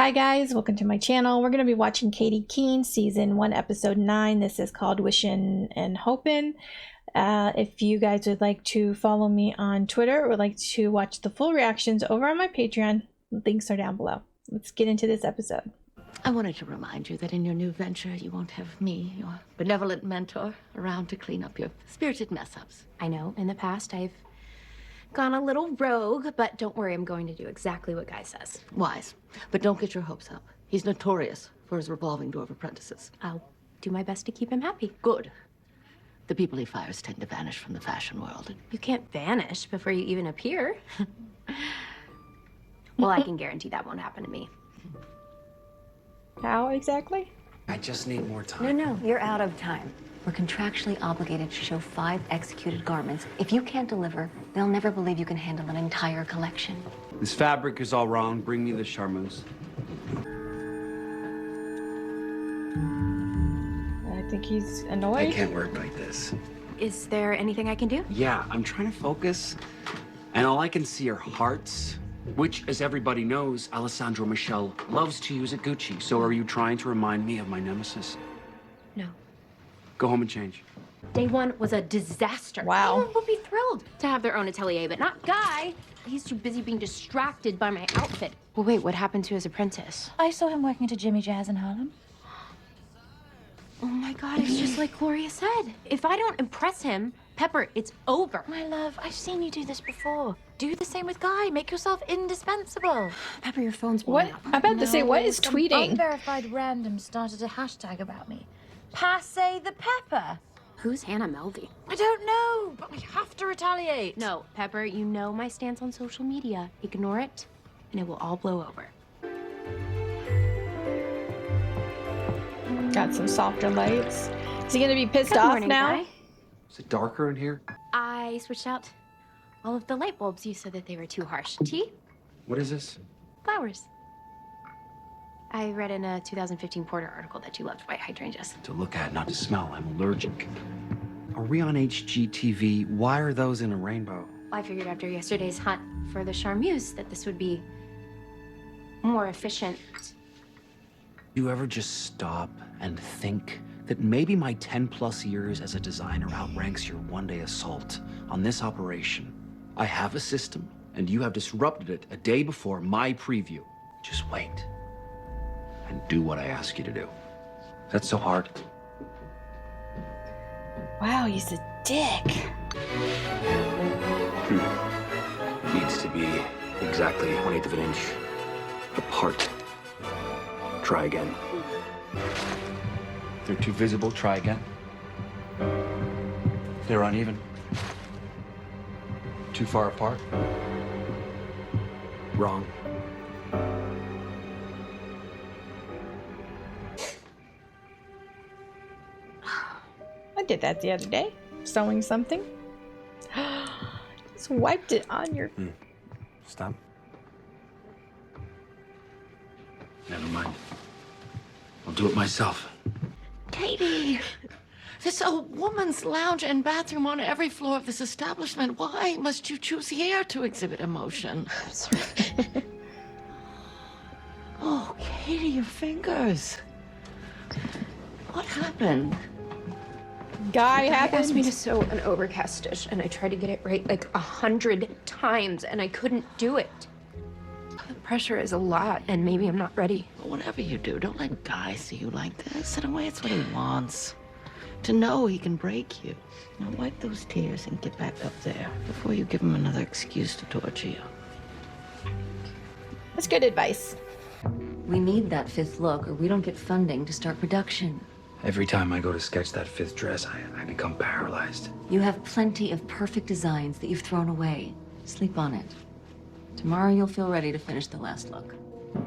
Hi guys, welcome to my channel. We're going to be watching Katy Keene season 1 episode 9. This is called Wishin and Hopin. If you guys would like to follow me on Twitter or would like to watch the full reactions over on my Patreon, links are down below. Let's get into this episode. I wanted to remind you that in your new venture, you won't have me, your benevolent mentor, around to clean up your spirited mess-ups. I know, in the past, I've gone a little rogue, but don't worry, I'm going to do exactly what Guy says. Wise, but don't get your hopes up. He's notorious for his revolving door of apprentices. I'll do my best to keep him happy. Good. The people he fires tend to vanish from the fashion world. You can't vanish before you even appear. Well, I can guarantee that won't happen to me. How exactly? I just need more time. No, you're out of time. We're contractually obligated to show 5 executed garments. If you can't deliver, they'll never believe you can handle an entire collection. This fabric is all wrong. Bring me the charmeuse. I think he's annoyed. I can't work like this. Is there anything I can do? Yeah, I'm trying to focus, and all I can see are hearts, which, as everybody knows, Alessandro Michel loves to use at Gucci. So are you trying to remind me of my nemesis? No. Go home and change. Day 1 was a disaster. Wow. Everyone would be thrilled to have their own atelier, but not Guy. He's too busy being distracted by my outfit. Well, wait, what happened to his apprentice? I saw him working at a Jimmy Jazz in Harlem. Oh my God, it's just like Gloria said. If I don't impress him, Pepper, it's over. My love, I've seen you do this before. Do the same with Guy. Make yourself indispensable. Pepper, your phone's blowing What? up. I'm about to say, what is Some tweeting? unverified random started a hashtag about me. Passe the Pepper. Who's Hannah Meldy? I don't know, but we have to retaliate. No, Pepper, you know my stance on social media. Ignore it, and it will all blow over. Got some softer lights. Is he going to be pissed Good off morning, now? Guy. Is it darker in here? I switched out all of the light bulbs. You said that they were too harsh. Tea? What is this? Flowers. I read in a 2015 Porter article that you loved white hydrangeas. To look at, not to smell. I'm allergic. Are we on HGTV? Why are those in a rainbow? I figured after yesterday's hunt for the charmeuse that this would be more efficient. You ever just stop and think that maybe my 10+ years as a designer outranks your one-day assault on this operation? I have a system, and you have disrupted it a day before my preview. Just wait and do what I ask you to do. That's so hard. Wow, he's a dick. Needs to be exactly 1/8 of an inch apart. Try again. They're too visible. Try again. They're uneven. Too far apart. Wrong. I did that the other day. Sewing something. Just wiped it on your... Stop. Never mind. I'll do it myself. Katie, there's a woman's lounge and bathroom on every floor of this establishment. Why must you choose here to exhibit emotion? I'm sorry. Oh, Katie, your fingers. What happened? Guy Guy asked me happened. to sew an overcast stitch, and I tried to get it right like 100 times, and I couldn't do it. The pressure is a lot, and maybe I'm not ready. Well, whatever you do, don't let Guy see you like this. In a way, it's what he wants. To know he can break you. Now wipe those tears and get back up there before you give him another excuse to torture you. That's good advice. We need that 5th look, or we don't get funding to start production. Every time I go to sketch that 5th dress, I become paralyzed. You have plenty of perfect designs that you've thrown away. Sleep on it. Tomorrow you'll feel ready to finish the last look.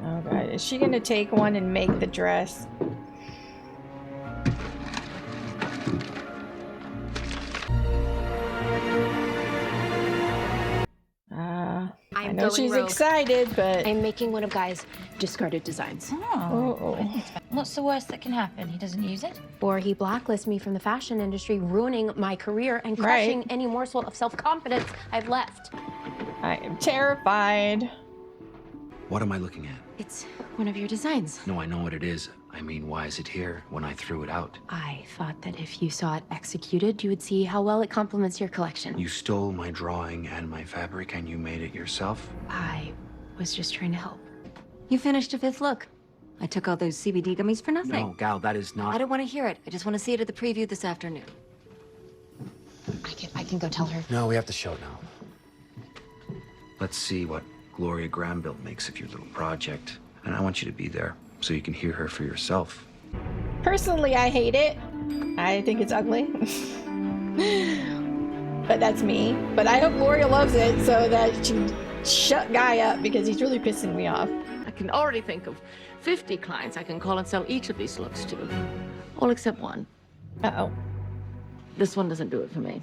Oh god, is she gonna take one and make the dress? I know she's excited, but... I'm making one of Guy's discarded designs. Oh. What's the worst that can happen? He doesn't use it? Or he blacklists me from the fashion industry, ruining my career and crushing any morsel of self-confidence I've left. I am terrified. What am I looking at? It's one of your designs. No, I know what it is. I mean, why is it here when I threw it out? I thought that if you saw it executed, you would see how well it complements your collection. You stole my drawing and my fabric and you made it yourself? I was just trying to help. You finished a 5th look. I took all those CBD gummies for nothing. No, Gal, that is not... I don't want to hear it. I just want to see it at the preview this afternoon. I can go tell her. No, we have to show it now. Let's see what Gloria Granville makes of your little project. And I want you to be there so you can hear her for yourself. Personally, I hate it. I think it's ugly. But that's me. But I hope Gloria loves it so that she can shut Guy up because he's really pissing me off. I can already think of 50 clients I can call and sell each of these looks to. All except one. Uh-oh. This one doesn't do it for me.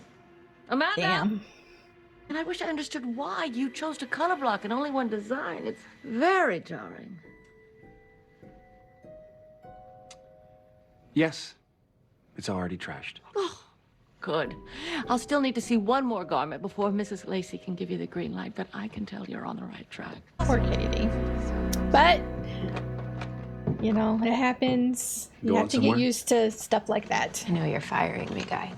Amanda! Damn. And I wish I understood why you chose to color block in only one design. It's very jarring. Yes, it's already trashed. Oh, good. I'll still need to see one more garment before Mrs. Lacey can give you the green light, but I can tell you're on the right track. Poor Katie. But, you know, it happens. You Going have to somewhere? get used to stuff like that. I know you're firing me, Guy.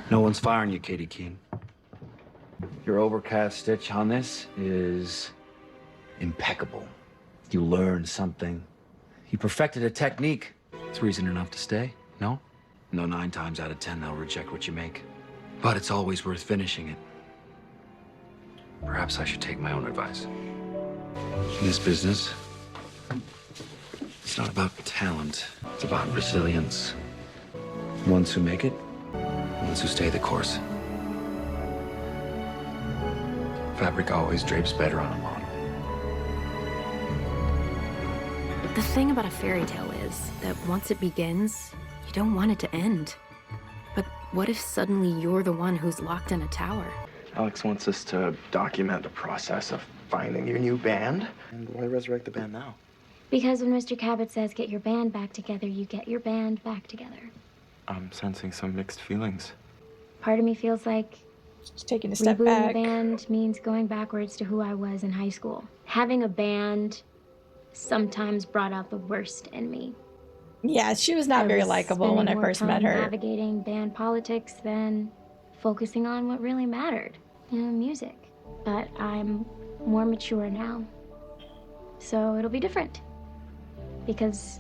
No one's firing you, Katy Keene. Your overcast stitch on this is impeccable. You learned something. You perfected a technique. It's reason enough to stay, no? No, 9 times out of 10 they'll reject what you make. But it's always worth finishing it. Perhaps I should take my own advice. In this business, it's not about talent. It's about resilience. Ones who make it, ones who stay the course. Fabric always drapes better on a model. The thing about a fairy tale is that once it begins, you don't want it to end. But what if suddenly you're the one who's locked in a tower? Alex wants us to document the process of finding your new band. And why resurrect the band now? Because when Mr. Cabot says get your band back together, you get your band back together. I'm sensing some mixed feelings. Part of me feels like Just taking a step rebooting back. a band means going backwards to who I was in high school. Having a band sometimes brought out the worst in me. Yeah, she was not I very was likable when I spending more first met time her. navigating band politics than focusing on what really mattered, music. But I'm more mature now. So it'll be different. Because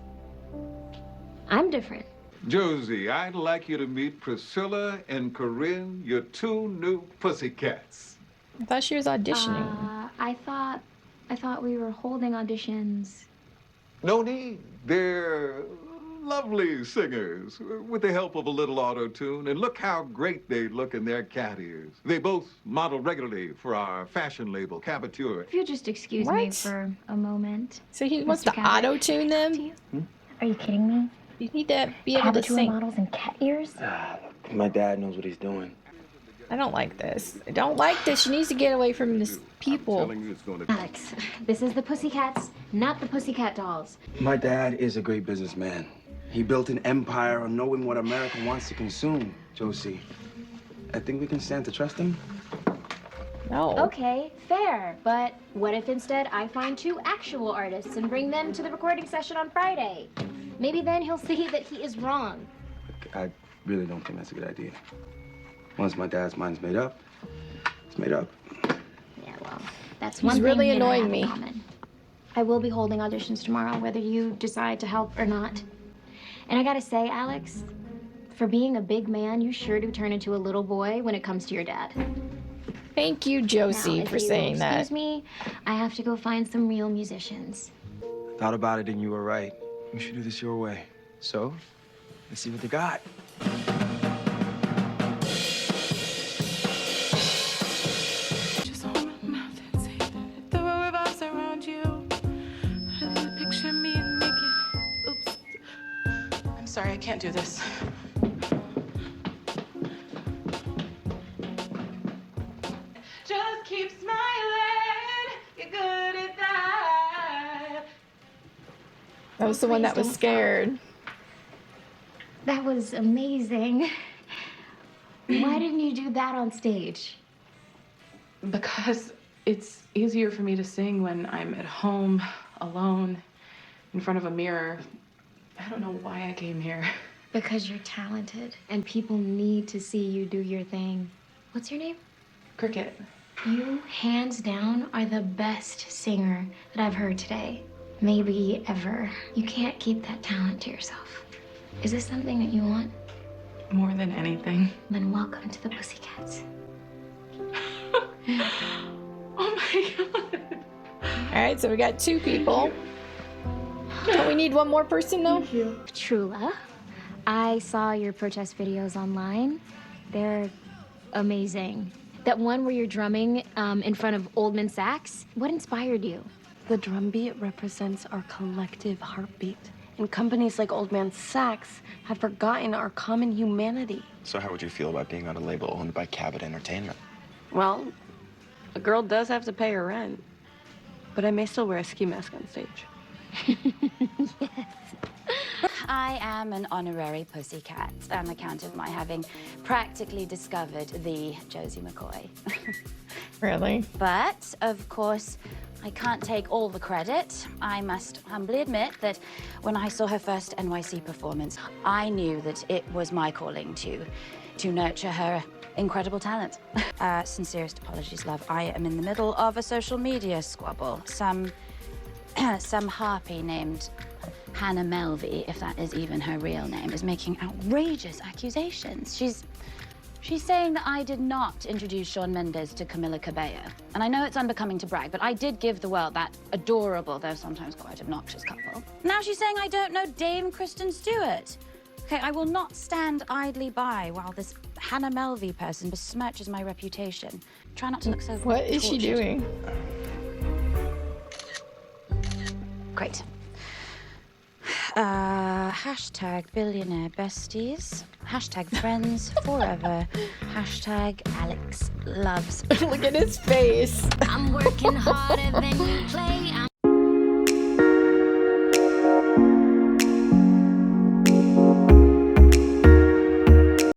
I'm different. Josie, I'd like you to meet Priscilla and Corinne, your 2 new pussycats. I thought she was auditioning. I thought we were holding auditions. No need. They're lovely singers with the help of a little auto-tune. And look how great they look in their cat ears. They both model regularly for our fashion label, Caboteur. If you just excuse me What? for a moment. So he wants Mr. to Cabot, auto-tune can I talk them? to you? Are you kidding me? You need to be able to Caboteur sing. models and cat ears? My dad knows what he's doing. I don't like this. I don't like this. She needs to get away from this people. I'm telling you, it's going to Alex, this is the Pussycats, not the Pussycat Dolls. My dad is a great businessman. He built an empire on knowing what America wants to consume, Josie. I think we can stand to trust him. No. Okay, fair. But what if instead I find 2 actual artists and bring them to the recording session on Friday? Maybe then he'll see that he is wrong. I really don't think that's a good idea. Once my dad's mind's made up, it's made up. Yeah, well, that's He's one thing really you and I annoying have in me. common. I will be holding auditions tomorrow, whether you decide to help or not. And I gotta say, Alex, for being a big man, you sure do turn into a little boy when it comes to your dad. Thank you, Now, Josie, if for you saying that. Excuse me, I have to go find some real musicians. Thought about it and you were right. We should do this your way. So, let's see what they got. Just open my mouth and say that the world revolves around you. Picture me naked. Oops. I'm sorry, I can't do this. Just keep smiling. You're good at that. That was the one that was Please don't scared. That was amazing. Why didn't you do that on stage? Because it's easier for me to sing when I'm at home alone in front of a mirror. I don't know why I came here. Because you're talented, and people need to see you do your thing. What's your name? Cricket. You, hands down, are the best singer that I've heard today. Maybe ever. You can't keep that talent to yourself. Is this something that you want? More than anything. Then welcome to the Pussycats. Oh my God. All right, so we got 2 people. Don't we need one more person though? Trula, I saw your protest videos online. They're amazing. That one where you're drumming in front of Oldman Sachs, what inspired you? The drum beat represents our collective heartbeat. And companies like Old Man Sachs have forgotten our common humanity. So how would you feel about being on a label owned by Cabot Entertainment? Well, a girl does have to pay her rent. But I may still wear a ski mask on stage. I am an honorary pussycat on account of my having practically discovered the Josie McCoy. Really? But, of course, I can't take all the credit. I must humbly admit that when I saw her first NYC performance, I knew that it was my calling to nurture her incredible talent. Sincerest apologies, love. I am in the middle of a social media squabble. Some harpy named Hannah Melvey, if that is even her real name, is making outrageous accusations. She's saying that I did not introduce Shawn Mendes to Camila Cabello. And I know it's unbecoming to brag, but I did give the world that adorable, though sometimes quite obnoxious couple. Now she's saying I don't know Dame Kristen Stewart. Okay, I will not stand idly by while this Hannah Melvey person besmirches my reputation. Try not to look so What is she doing? Great. Hashtag billionaire besties. Hashtag friends forever. Hashtag Alex loves. Look at his face. I'm working harder than you play.